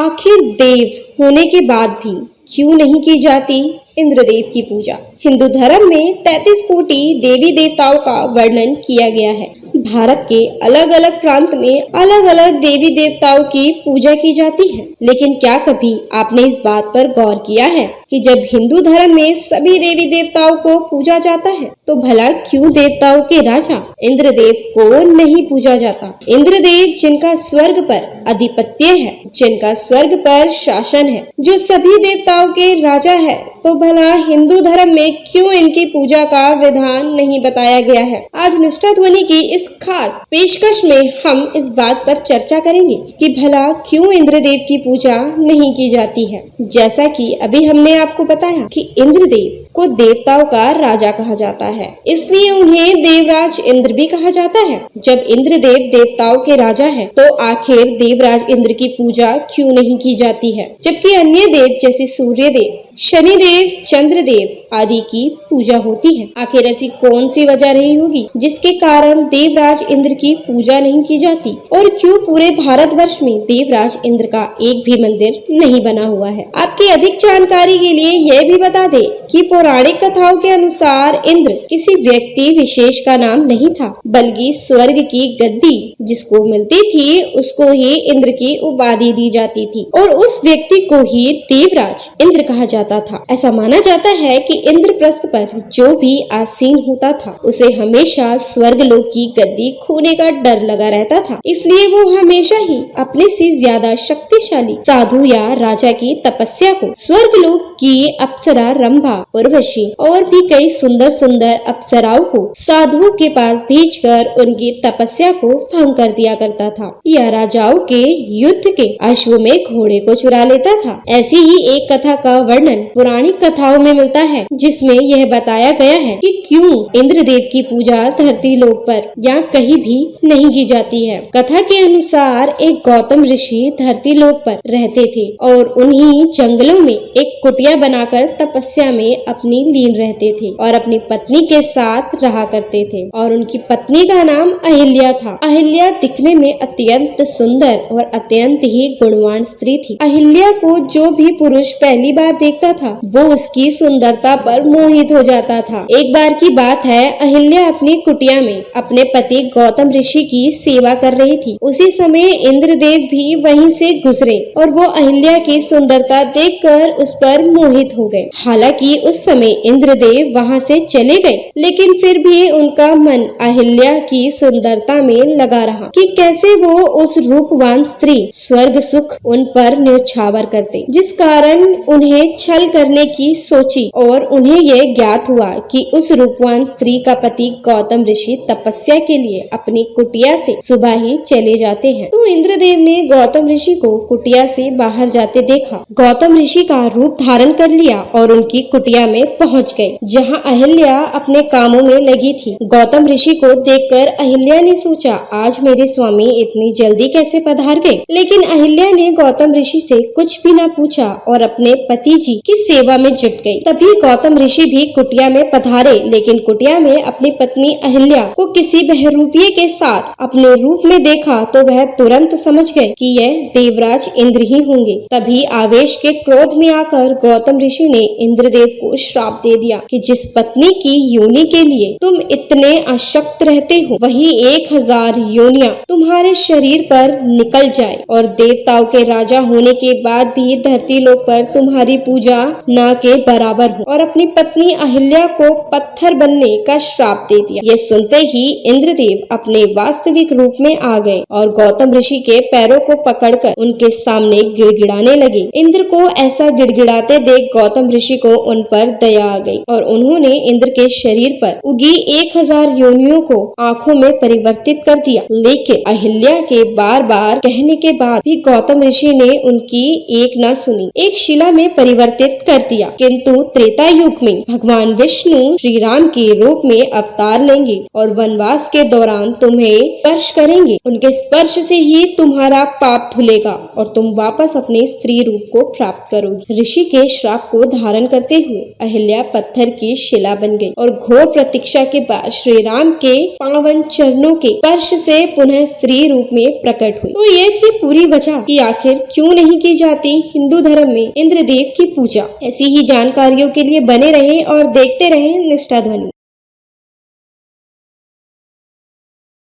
आखिर देव होने के बाद भी क्यों नहीं की जाती इंद्रदेव की पूजा? हिंदू धर्म में 33 कोटि देवी देवताओं का वर्णन किया गया है। भारत के अलग अलग प्रांत में अलग अलग देवी देवताओं की पूजा की जाती है, लेकिन क्या कभी आपने इस बात पर गौर किया है कि जब हिंदू धर्म में सभी देवी देवताओं को पूजा जाता है तो भला क्यों देवताओं के राजा इंद्रदेव को नहीं पूजा जाता? इंद्रदेव जिनका स्वर्ग पर अधिपत्य है, जिनका स्वर्ग पर शासन है, जो सभी देवताओं के राजा है, तो भला हिंदू धर्म में क्यों इनकी पूजा का विधान नहीं बताया गया है? आज निष्ठा ध्वनि की इस खास पेशकश में हम इस बात पर चर्चा करेंगे कि भला क्यों इंद्रदेव की पूजा नहीं की जाती है। जैसा कि अभी हमने आपको बताया कि इंद्रदेव को देवताओं का राजा कहा जाता है, इसलिए उन्हें देवराज इंद्र भी कहा जाता है। जब इंद्रदेव देवताओं के राजा हैं, तो आखिर देवराज इंद्र की पूजा क्यों नहीं की जाती है, जबकि अन्य देव जैसे सूर्यदेव, शनिदेव, चंद्रदेव आदि की पूजा होती है? आखिर ऐसी कौन सी वजह रही होगी जिसके कारण देवराज इंद्र की पूजा नहीं की जाती? और क्यों पूरे भारतवर्ष में देवराज इंद्र का एक भी मंदिर नहीं बना हुआ है? आपकी अधिक जानकारी के लिए यह भी बता दें कि पौराणिक कथाओं के अनुसार इंद्र किसी व्यक्ति विशेष का नाम नहीं था, बल्कि स्वर्ग की गद्दी जिसको मिलती थी उसको ही इंद्र की उपाधि दी जाती थी और उस व्यक्ति को ही देवराज इंद्र कहा जाता था। ऐसा माना जाता है कि इंद्रप्रस्थ पर जो भी आसीन होता था उसे हमेशा स्वर्ग लोक की गद्दी खोने का डर लगा रहता था, इसलिए वो हमेशा ही अपने से ज्यादा शक्तिशाली साधु या राजा की तपस्या को स्वर्ग लोक की अप्सरा रंभा, उर्वशी और भी कई सुंदर सुंदर अप्सराओं को साधुओं के पास भेजकर उनकी तपस्या को भंग कर दिया करता था या राजाओं के युद्ध के अश्व में घोड़े को चुरा लेता था। ऐसी ही एक कथा का वर्णन पुरानी कथाओं में मिलता है, जिसमें यह बताया गया है कि क्यों इंद्रदेव की पूजा धरती लोक पर या कहीं भी नहीं की जाती है। कथा के अनुसार एक गौतम ऋषि धरती लोक पर रहते थे और उन्हीं जंगलों में एक कुटिया बनाकर तपस्या में अपनी लीन रहते थे और अपनी पत्नी के साथ रहा करते थे और उनकी पत्नी का नाम अहिल्या था। अहिल्या दिखने में अत्यंत सुंदर और अत्यंत ही गुणवान स्त्री थी। अहिल्या को जो भी पुरुष पहली बार देखता था वो उसकी सुंदरता पर मोहित हो जाता था। एक बार की बात है, अहिल्या अपनी कुटिया में अपने पति गौतम ऋषि की सेवा कर रही थी। उसी समय इंद्रदेव भी वहीं से गुजरे और वो अहिल्या की सुंदरता देखकर उस पर मोहित हो गए। हालांकि उस समय इंद्रदेव वहां से चले गए, लेकिन फिर भी उनका मन अहिल्या की सुंदरता में लगा रहा कि कैसे वो उस रूपवान स्त्री स्वर्ग सुख उन पर न्योछावर करते, जिस कारण उन्हें छल करने की सोची और उन्हें यह ज्ञात हुआ कि उस रूपवान स्त्री का पति गौतम ऋषि तपस्या के लिए अपनी कुटिया से सुबह ही चले जाते हैं। तो इंद्रदेव ने गौतम ऋषि को कुटिया से बाहर जाते देखा। गौतम ऋषि का रूप धारण कर लिया और उनकी कुटिया में पहुंच गए, जहां अहिल्या अपने कामों में लगी थी। गौतम ऋषि को देखकर अहिल्या ने सोचा, आज मेरे स्वामी इतनी जल्दी कैसे पधार गए? लेकिन अहिल्या ने गौतम ऋषि से कुछ भी न पूछा और अपने पति जी की सेवा में जुट गई। तभी गौतम ऋषि भी कुटिया में पधारे, लेकिन कुटिया में अपनी पत्नी अहिल्या को किसी बहरूपिये के साथ अपने रूप में देखा तो वह तुरंत समझ गए कि यह देवराज इंद्र ही होंगे। तभी आवेश के क्रोध में आकर गौतम ऋषि ने इंद्रदेव को श्राप दे दिया कि जिस पत्नी की योनि के लिए तुम इतने अशक्त रहते हो, वही 1000 योनियां तुम्हारे शरीर पर निकल जाए और देवताओं के राजा होने के बाद भी धरती लोक पर तुम्हारी पूजा न के बराबर हो। और अपनी पत्नी अहिल्या को पत्थर बनने का श्राप दे दिया। ये सुनते ही इंद्रदेव अपने वास्तविक रूप में आ गए और गौतम ऋषि के पैरों को पकड़कर उनके सामने गिड़गिड़ाने लगे। इंद्र को ऐसा गिड़गिड़ाते देख गौतम ऋषि को उन पर दया आ गई और उन्होंने इंद्र के शरीर पर उगी 1000 योनियों को आंखों में परिवर्तित कर दिया। लेकिन अहिल्या के बार बार कहने के बाद भी गौतम ऋषि ने उनकी एक न सुनी, एक शिला में परिवर्तित कर दिया। किंतु त्रेता युग में भगवान विष्णु श्री राम के रूप में अवतार लेंगे और वनवास के दौरान तुम्हें स्पर्श करेंगे। उनके स्पर्श से ही तुम्हारा पाप धुलेगा और तुम वापस अपने स्त्री रूप को प्राप्त करोगे। ऋषि के श्राप को धारण करते हुए अहिल्या पत्थर की शिला बन गई और घोर प्रतीक्षा के बाद श्री राम के पावन चरणों के स्पर्श से पुनः स्त्री रूप में प्रकट हुई। तो ये थी पूरी वजह कि आखिर क्यों नहीं की जाती हिंदू धर्म में इंद्रदेव की पूजा। ऐसी ही जानकारियों के लिए बने रहें और देखते रहें निष्ठा ध्वनि।